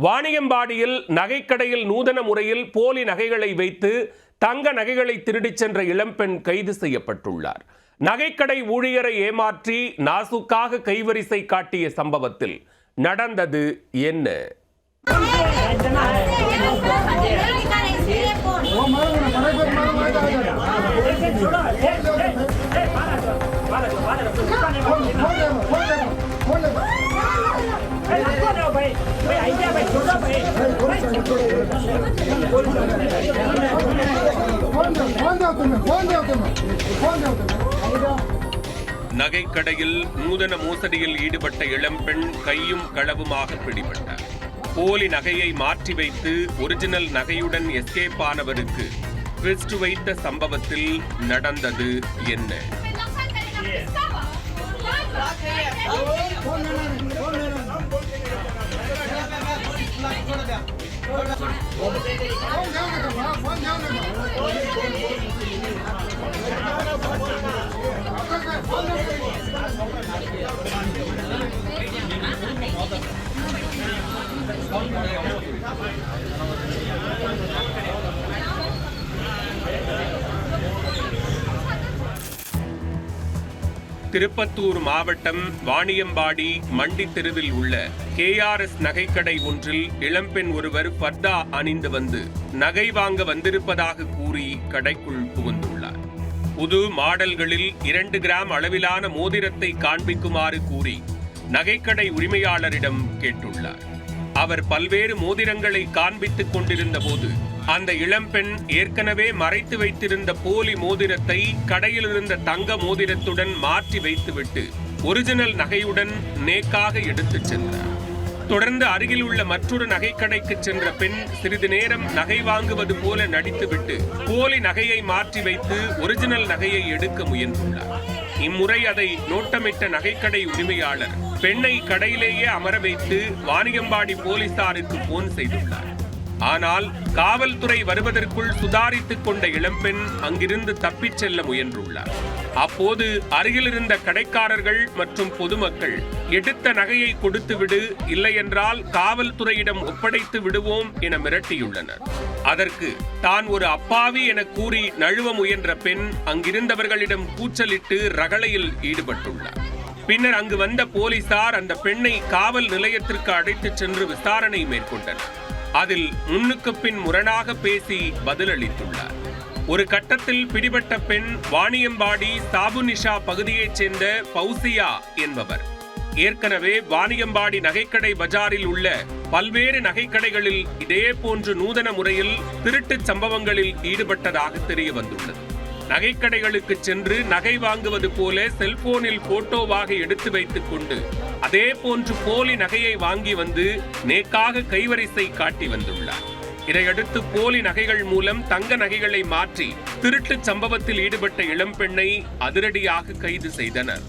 வாணியம்பாடியில் நகைக்கடையில் நூதன முறையில் போலி நகைகளை வைத்து தங்க நகைகளை திருடிச் சென்ற இளம்பெண் கைது செய்யப்பட்டுள்ளார். நகைக்கடை ஊழியரை ஏமாற்றி நாசுக்காக கைவரிசை காட்டிய சம்பவத்தில் நடந்தது என்ன? நகைக்கடையில் நூதன மோசடியில் ஈடுபட்ட இளம்பெண் கையும் களவுமாக பிடிபட்டார். போலி நகையை மாற்றி வைத்து ஒரிஜினல் நகையுடன் எஸ்கேப் ஆனவருக்கு ட்விஸ்ட் வைத்த சம்பவத்தில் நடந்தது என்ன? திருப்பத்தூர் மாவட்டம் வாணியம்பாடி மண்டி தெருவில் உள்ள KRS நகைக்கடை ஒன்றில் இளம்பெண் ஒருவர் பர்தா அணிந்து வந்து நகை வாங்க வந்திருப்பதாக கூறி கடைக்குள் புகுந்துள்ளார். புது மாடல்களில் 2 கிராம் அளவிலான மோதிரத்தை காண்பிக்குமாறு கூறி நகைக்கடை உரிமையாளரிடம் கேட்டுள்ளார். அவர் பல்வேறு மோதிரங்களை காண்பித்துக் கொண்டிருந்த போது அந்த இளம்பெண் ஏற்கனவே மறைத்து வைத்திருந்த போலி மோதிரத்தை கடையில் இருந்த தங்க மோதிரத்துடன் மாற்றி வைத்துவிட்டு ஒரிஜினல் நகையுடன் நேக்காக எடுத்துச் சென்றார். தொடர்ந்து அருகில் உள்ள மற்றொரு நகைக்கடைக்கு சென்ற பெண் சிறிது நேரம் நகை வாங்குவது போல நடித்துவிட்டு போலி நகையை மாற்றி வைத்து ஒரிஜினல் நகையை எடுக்க முயன்றுள்ளார். இம்முறை அதை நோட்டமிட்ட நகைக்கடை உரிமையாளர் பெண்ணை கடையிலேயே அமர வைத்து வாணியம்பாடி போலீசாருக்கு போன் செய்துள்ளார். ஆனால் காவல்துறை வருவதற்குள் சுதாரித்துக் கொண்ட இளம்பெண் அங்கிருந்து தப்பிச் செல்ல முயன்றுள்ளார். அப்போது அருகிலிருந்த கடைக்காரர்கள் மற்றும் பொதுமக்கள் எடுத்த நகையை கொடுத்துவிடு, இல்லையென்றால் காவல்துறையிடம் ஒப்படைத்து விடுவோம் என மிரட்டியுள்ளனர். அதற்கு தான் ஒரு அப்பாவி என கூறி நழுவ முயன்ற பெண் அங்கிருந்தவர்களிடம் கூச்சலிட்டு ரகளையில் ஈடுபட்டுள்ளார். பின்னர் அங்கு வந்த போலீசார் அந்த பெண்ணை காவல் நிலையத்திற்கு அழைத்துச் சென்று விசாரணை மேற்கொண்டனர். அதில் முன்னுக்கு பின் முரணாக பேசி பதிலளித்துள்ளார். ஒரு கட்டத்தில் பிடிபட்ட பெண் வாணியம்பாடி சாபுநிஷா பகுதியைச் சேர்ந்த பௌசியா என்பவர். ஏற்கனவே வாணியம்பாடி நகைக்கடை பஜாரில் உள்ள பல்வேறு நகைக்கடைகளில் இதே போன்று நூதன முறையில் திருட்டுச் சம்பவங்களில் ஈடுபட்டதாக தெரிய வந்துள்ளது. நகைக்கடைகளுக்கு சென்று நகை வாங்குவது போல செல்போனில் போட்டோவாக எடுத்து வைத்துக் கொண்டு அதே போன்று போலி நகையை வாங்கி வந்து நேக்காக கைவரிசை காட்டி வந்துள்ளார். இதையடுத்து போலி நகைகள் மூலம் தங்க நகைகளை மாற்றி திருட்டு சம்பவத்தில் ஈடுபட்ட இளம்பெண்ணை அதிரடியாக கைது செய்தனர்.